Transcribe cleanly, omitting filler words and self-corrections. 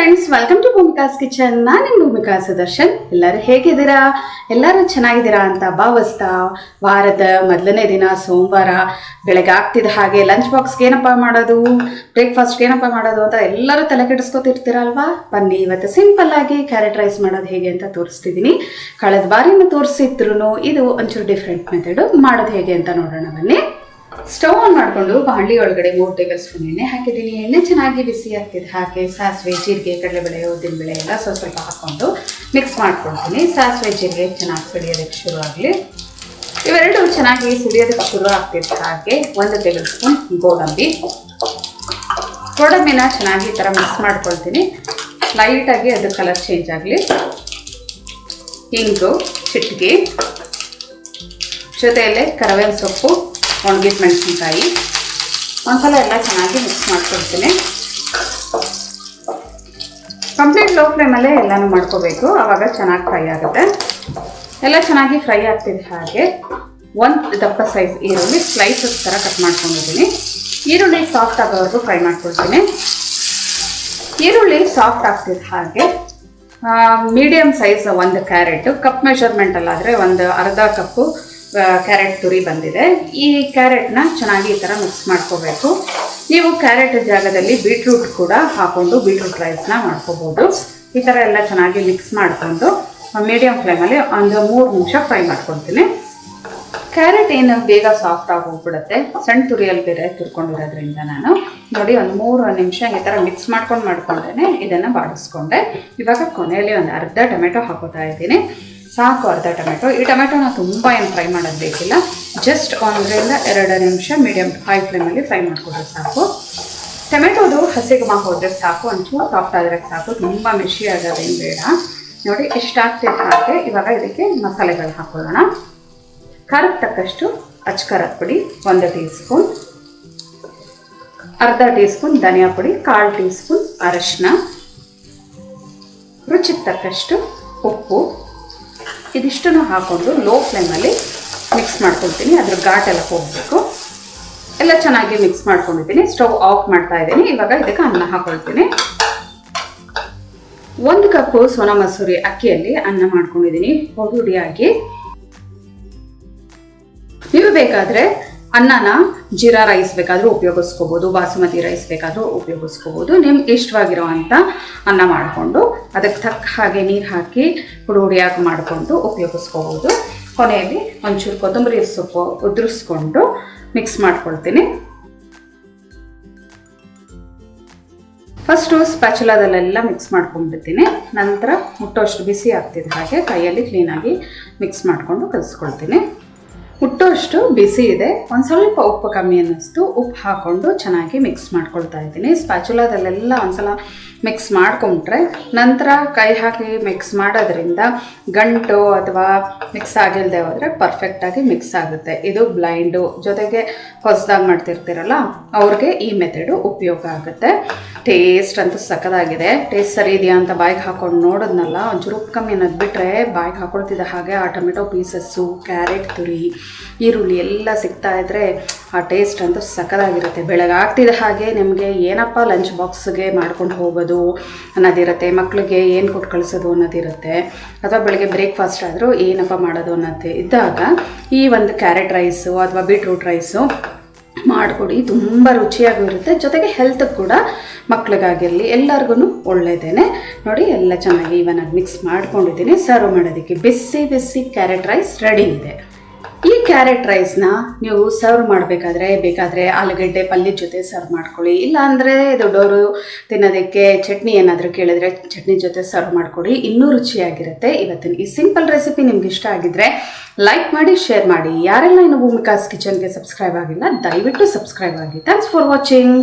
Friends, welcome to Bhoomika's kitchen. ನಾನು ನಿಮ್ಮ ಭೂಮಿಕಾ ಸುದರ್ಶನ್. ಎಲ್ಲರೂ ಹೇಗಿದ್ದೀರಾ? ಎಲ್ಲರೂ ಚೆನ್ನಾಗಿದ್ದೀರಾ ಅಂತ ಭಾವಿಸ್ತಾ, ವಾರದ ಮೊದಲನೇ ದಿನ ಸೋಮವಾರ ಬೆಳಗ್ಗೆ ಆಗ್ತಿದ್ದ ಹಾಗೆ ಲಂಚ್ ಬಾಕ್ಸ್ಗೆ ಏನಪ್ಪ ಮಾಡೋದು, ಬ್ರೇಕ್ಫಾಸ್ಟ್ಗೆ ಏನಪ್ಪ ಮಾಡೋದು ಅಂತ ಎಲ್ಲರೂ ತಲೆ ಕೆಡಿಸ್ಕೊತಿರ್ತೀರಲ್ವಾ? ಬನ್ನಿ ಇವತ್ತು ಸಿಂಪಲ್ ಆಗಿ ಕ್ಯಾರೆಟ್ ರೈಸ್ ಮಾಡೋದು ಹೇಗೆ ಅಂತ ತೋರಿಸ್ತಿದ್ದೀನಿ. ಕಳೆದ ಬಾರಿನೂ ತೋರಿಸಿದ್ರು ಇದು ಒಂಚೂರು ಡಿಫ್ರೆಂಟ್ ಮೆಥಡು. ಮಾಡೋದು ಹೇಗೆ ಅಂತ ನೋಡೋಣ ಬನ್ನಿ. ಸ್ಟವ್ ಆನ್ ಮಾಡಿಕೊಂಡು ಬಾಣಲಿ ಒಳಗಡೆ 3 ಟೇಬಲ್ ಸ್ಪೂನ್ ಎಣ್ಣೆ ಹಾಕಿದ್ದೀನಿ. ಎಣ್ಣೆ ಚೆನ್ನಾಗಿ ಬಿಸಿ ಆಗ್ತಿದೆ ಹಾಗೆ ಸಾಸಿವೆ, ಜೀರಿಗೆ, ಕಡಲೆಬೇಳೆ, ಉದ್ದಿನಬೇಳೆ ಎಲ್ಲ ಸ್ವಲ್ಪ ಹಾಕ್ಕೊಂಡು ಮಿಕ್ಸ್ ಮಾಡ್ಕೊಳ್ತೀನಿ. ಸಾಸಿವೆ, ಜೀರಿಗೆ ಚೆನ್ನಾಗಿ ಸಿಡಿಯೋದಕ್ಕೆ ಶುರು ಆಗಲಿ. ಇವೆರಡು ಚೆನ್ನಾಗಿ ಸಿಡಿಯೋದಕ್ಕೆ ಶುರು ಆಗ್ತಿದ್ದ ಹಾಗೆ 1 ಟೇಬಲ್ ಸ್ಪೂನ್ ಗೋಡಂಬಿನ ಚೆನ್ನಾಗಿ ಈ ಥರ ಮಿಕ್ಸ್ ಮಾಡ್ಕೊಳ್ತೀನಿ. ಲೈಟಾಗಿ ಅದು ಕಲರ್ ಚೇಂಜ್ ಆಗಲಿ. ಹಿಂಗು, ಚಿಟಿಕೆ, ಜೊತೆಯಲ್ಲೇ ಕರಿಬೇವಿನ ಸೊಪ್ಪು, ಒಣಗಿದ ಮೆಣಸಿನ್ಕಾಯಿ ಒಂದ್ಸಲ ಎಲ್ಲ ಚೆನ್ನಾಗಿ ಮಿಕ್ಸ್ ಮಾಡ್ಕೊಳ್ತೀನಿ. ಕಂಪ್ಲೀಟ್ ಲೋ ಫ್ಲೇಮಲ್ಲೇ ಎಲ್ಲನೂ ಮಾಡ್ಕೋಬೇಕು, ಆವಾಗ ಚೆನ್ನಾಗಿ ಫ್ರೈ ಆಗುತ್ತೆ. ಎಲ್ಲ ಚೆನ್ನಾಗಿ ಫ್ರೈ ಆಗ್ತಿದೆ ಹಾಗೆ 1 ದಪ್ಪ ಸೈಜ್ ಈರುಳ್ಳಿ ಸ್ಲೈಸಸ್ ಥರ ಕಟ್ ಮಾಡ್ಕೊಂಡಿದ್ದೀನಿ. ಈರುಳ್ಳಿ ಸಾಫ್ಟ್ ಆಗೋವರೆಗೂ ಫ್ರೈ ಮಾಡ್ಕೊಳ್ತೀನಿ. ಈರುಳ್ಳಿ ಸಾಫ್ಟ್ ಆಗ್ತಿದೆ ಹಾಗೆ ಮೀಡಿಯಮ್ ಸೈಜ್ 1 ಕ್ಯಾರೆಟ್, ಕಪ್ ಮೆಷರ್ಮೆಂಟಲ್ಲಾದರೆ ಒಂದು ಅರ್ಧ ಕಪ್ಪು ಕ್ಯಾರೆಟ್ ತುರಿ ಬಂದಿದೆ. ಈ ಕ್ಯಾರೆಟ್ನ ಚೆನ್ನಾಗಿ ಈ ಥರ ಮಿಕ್ಸ್ ಮಾಡ್ಕೋಬೇಕು. ನೀವು ಕ್ಯಾರೆಟ್ ಜಾಗದಲ್ಲಿ ಬೀಟ್ರೂಟ್ ಕೂಡ ಹಾಕ್ಕೊಂಡು ಬೀಟ್ರೂಟ್ ರೈಸ್ನ ಮಾಡ್ಕೋಬೋದು. ಈ ಥರ ಎಲ್ಲ ಚೆನ್ನಾಗಿ ಮಿಕ್ಸ್ ಮಾಡಿಕೊಂಡು ಮೀಡಿಯಮ್ ಫ್ಲೇಮಲ್ಲಿ ಒಂದು 3 ನಿಮಿಷ ಫ್ರೈ ಮಾಡ್ಕೊಳ್ತೀನಿ. ಕ್ಯಾರೆಟ್ ಏನು ಬೇಗ ಸಾಫ್ಟ್ ಆಗಿ ಹೋಗ್ಬಿಡುತ್ತೆ, ಸಣ್ಣ ತುರಿಯಲ್ಲಿ ಬೇರೆ ತುರ್ಕೊಂಡಿರೋದ್ರಿಂದ ನಾನು ನೋಡಿ ಒಂದು 3 ನಿಮಿಷ ಈ ಥರ ಮಿಕ್ಸ್ ಮಾಡ್ಕೊಂಡೇ ಇದನ್ನು ಬಾಡಿಸ್ಕೊಂಡೆ. ಇವಾಗ ಕೊನೆಯಲ್ಲಿ ಒಂದು ಅರ್ಧ ಟೊಮೆಟೊ ಹಾಕೋತಾ ಇದ್ದೀನಿ. ಸಾಕು ಅರ್ಧ ಟೊಮೆಟೊ. ಈ ಟೊಮೆಟೊನ ತುಂಬ ಏನು ಫ್ರೈ ಮಾಡೋದು ಬೇಕಿಲ್ಲ, ಜಸ್ಟ್ 1-2 ನಿಮಿಷ ಮೀಡಿಯಮ್ ಹೈ ಫ್ಲೇಮಲ್ಲಿ ಫ್ರೈ ಮಾಡಿಕೊಡ್ರೆ ಸಾಕು. ಟೊಮೆಟೊದು ಹಸಿಗಮ ಹೋದರೆ ಸಾಕು, ಒಂಚೂರು ಸಾಫ್ಟ್ ಆದರೆ ಸಾಕು, ತುಂಬ ಮಿಶಿ ಆಗೋದೇನು ಬೇಡ. ನೋಡಿ ಎಷ್ಟಾಗ್ತಿದೆ ಹಾಗೆ. ಇವಾಗ ಇದಕ್ಕೆ ಮಸಾಲೆಗಳು ಹಾಕೊಳ್ಳೋಣ. ಖಾರಕ್ಕೆ ತಕ್ಕಷ್ಟು ಅಚ್ಕಾರದ ಪುಡಿ 1 ಟೀ ಸ್ಪೂನ್, ಅರ್ಧ ಟೀ ಸ್ಪೂನ್ ಧನಿಯಾ ಪುಡಿ, 1/4 ಟೀ ಸ್ಪೂನ್ ಅರಶಿನ, ರುಚಿಗೆ ತಕ್ಕಷ್ಟು ಉಪ್ಪು. ಇದಿಷ್ಟನ್ನು ಹಾಕ್ಕೊಂಡು ಲೋ ಫ್ಲೇಮಲ್ಲಿ ಮಿಕ್ಸ್ ಮಾಡ್ಕೊಳ್ತೀನಿ. ಅದ್ರ ಘಾಟೆಲ್ಲ ಹೋಗಬೇಕು. ಎಲ್ಲ ಚೆನ್ನಾಗಿ ಮಿಕ್ಸ್ ಮಾಡ್ಕೊಂಡಿದ್ದೀನಿ. ಸ್ಟವ್ ಆಫ್ ಮಾಡ್ತಾ ಇದ್ದೀನಿ. ಇವಾಗ ಇದಕ್ಕೆ ಅನ್ನ ಹಾಕೊಳ್ತೀನಿ. 1 ಕಪ್ಪು ಸೋನಾ ಮಸೂರಿ ಅಕ್ಕಿಯಲ್ಲಿ ಅನ್ನ ಮಾಡ್ಕೊಂಡಿದ್ದೀನಿ ಹುಡಿಯಾಗಿ. ನೀವು ಬೇಕಾದರೆ ಅನ್ನನ ಜೀರಾ ರೈಸ್ ಬೇಕಾದರೂ ಉಪಯೋಗಿಸ್ಕೋಬೋದು, ಬಾಸುಮತಿ ರೈಸ್ ಬೇಕಾದರೂ ಉಪಯೋಗಿಸ್ಕೋಬೋದು. ನಿಮ್ಗೆ ಇಷ್ಟವಾಗಿರೋ ಅಂಥ ಅನ್ನ ಮಾಡಿಕೊಂಡು ಅದಕ್ಕೆ ತಕ್ಕ ಹಾಗೆ ನೀರು ಹಾಕಿ ಹುಡಿಯಾಗಿ ಮಾಡಿಕೊಂಡು ಉಪಯೋಗಿಸ್ಕೋಬೋದು. ಕೊನೆಯಲ್ಲಿ ಒಂಚೂರು ಕೊತ್ತಂಬರಿ ಸೊಪ್ಪು ಉದುರಿಸ್ಕೊಂಡು ಮಿಕ್ಸ್ ಮಾಡ್ಕೊಳ್ತೀನಿ. ಫಸ್ಟು ಸ್ಪ್ಯಾಚುಲಾದಲ್ಲೆಲ್ಲ ಮಿಕ್ಸ್ ಮಾಡ್ಕೊಂಡ್ಬಿಡ್ತೀನಿ. ನಂತರ ಮುಟ್ಟೋಷ್ಟು ಬಿಸಿ ಆಗ್ತಿದೆ ಹಾಗೆ ಕೈಯಲ್ಲಿ ಕ್ಲೀನಾಗಿ ಮಿಕ್ಸ್ ಮಾಡಿಕೊಂಡು ಕಲಿಸ್ಕೊಳ್ತೀನಿ. ಹುಟ್ಟೋಷ್ಟು ಬಿಸಿ ಇದೆ. ಒಂದು ಸ್ವಲ್ಪ ಉಪ್ಪು ಕಮ್ಮಿ ಅನ್ನಿಸ್ತು, ಉಪ್ಪು ಹಾಕ್ಕೊಂಡು ಚೆನ್ನಾಗಿ ಮಿಕ್ಸ್ ಮಾಡ್ಕೊಳ್ತಾ ಇದ್ದೀನಿ. ಸ್ಪ್ಯಾಚುಲಾದಲ್ಲೆಲ್ಲ ಒಂದ್ಸಲ ಮಿಕ್ಸ್ ಮಾಡ್ಕೊಂಡ್ರೆ ನಂತರ ಕೈ ಹಾಕಿ ಮಿಕ್ಸ್ ಮಾಡೋದ್ರಿಂದ ಗಂಟು ಅಥವಾ ಮಿಕ್ಸ್ ಆಗಿಲ್ಲದೆ ಹೋದರೆ ಪರ್ಫೆಕ್ಟಾಗಿ ಮಿಕ್ಸ್ ಆಗುತ್ತೆ. ಇದು ಬ್ಲೈಂಡು ಜೊತೆಗೆ ಹೊಸದಾಗಿ ಮಾಡ್ತಿರ್ತೀರಲ್ಲ ಅವ್ರಿಗೆ ಈ ಮೆಥಡು ಉಪಯೋಗ ಆಗುತ್ತೆ. ಟೇಸ್ಟ್ ಅಂತೂ ಸಕ್ಕದಾಗಿದೆ. ಟೇಸ್ಟ್ ಸರಿ ಇದೆಯಾ ಅಂತ ಬಾಯಿಗೆ ಹಾಕ್ಕೊಂಡು ನೋಡೋದ್ನಲ್ಲ, ಒಂಚೂರು ಉಪ್ಪು ಕಮ್ಮಿ ಅನ್ನೋದು ಬಿಟ್ಟರೆ ಬಾಯಿಗೆ ಹಾಕೊಳ್ತಿದ್ದ ಹಾಗೆ ಆ ಟೊಮೆಟೊ ಪೀಸಸ್ಸು, ಕ್ಯಾರೆಟ್ ತುರಿ, ಈರುಳ್ಳಿ ಎಲ್ಲ ಸಿಗ್ತಾ ಇದ್ದರೆ ಆ ಟೇಸ್ಟ್ ಅಂತೂ ಸಕ್ಕದಾಗಿರುತ್ತೆ. ಬೆಳಗ್ಗೆ ಆಗ್ತಿದ್ದ ಹಾಗೆ ನಿಮಗೆ ಏನಪ್ಪ ಲಂಚ್ ಬಾಕ್ಸ್ಗೆ ಮಾಡ್ಕೊಂಡು ಹೋಗೋದು ಅನ್ನೋದಿರುತ್ತೆ, ಮಕ್ಕಳಿಗೆ ಏನು ಕೊಟ್ಟು ಕಳಿಸೋದು ಅನ್ನೋದಿರುತ್ತೆ, ಅಥವಾ ಬೆಳಗ್ಗೆ ಬ್ರೇಕ್ಫಾಸ್ಟ್ ಆದರೂ ಏನಪ್ಪ ಮಾಡೋದು ಅನ್ನೋದು ಇದ್ದಾಗ ಈ ಒಂದು ಕ್ಯಾರೆಟ್ ರೈಸು ಅಥವಾ ಬೀಟ್ರೂಟ್ ರೈಸು ಮಾಡಿಕೊಡಿ. ತುಂಬ ರುಚಿಯಾಗೂ ಇರುತ್ತೆ, ಜೊತೆಗೆ ಹೆಲ್ತ್ ಕೂಡ ಮಕ್ಳಿಗಾಗಿರಲಿ ಎಲ್ಲರಿಗೂ ಒಳ್ಳೆಯದೇನೆ. ನೋಡಿ ಎಲ್ಲ ಚೆನ್ನಾಗಿ ಇವನಾಗಿ ಮಿಕ್ಸ್ ಮಾಡ್ಕೊಂಡಿದ್ದೀನಿ. ಸರ್ವ್ ಮಾಡೋದಕ್ಕೆ ಬಿಸಿ ಬಿಸಿ ಕ್ಯಾರೆಟ್ ರೈಸ್ ರೆಡಿ ಇದೆ. ಈ ಕ್ಯಾರೆಟ್ ರೈಸ್ನ ನೀವು ಸರ್ವ್ ಬೇಕಾದರೆ ಆಲೂಗಡ್ಡೆ ಪಲ್ಯದ ಜೊತೆ ಸರ್ವ್ ಮಾಡ್ಕೊಳ್ಳಿ. ಇಲ್ಲಾಂದರೆ ದೊಡ್ಡವರು ತಿನ್ನೋದಕ್ಕೆ ಚಟ್ನಿ ಏನಾದರೂ ಕೇಳಿದ್ರೆ ಚಟ್ನಿ ಜೊತೆ ಸರ್ವ್ ಮಾಡಿಕೊಡಿ, ಇನ್ನೂ ರುಚಿಯಾಗಿರುತ್ತೆ. ಇವತ್ತಿನ ಈ ಸಿಂಪಲ್ ರೆಸಿಪಿ ನಿಮ್ಗೆ ಇಷ್ಟ ಆಗಿದ್ರೆ ಲೈಕ್ ಮಾಡಿ, ಶೇರ್ ಮಾಡಿ. ಯಾರೆಲ್ಲ ಇನ್ನು ಭೂಮಿಕಾಸ್ ಕಿಚನ್ಗೆ ಸಬ್ಸ್ಕ್ರೈಬ್ ಆಗಿಲ್ಲ ದಯವಿಟ್ಟು ಸಬ್ಸ್ಕ್ರೈಬ್ ಆಗಿ. Thanks for watching.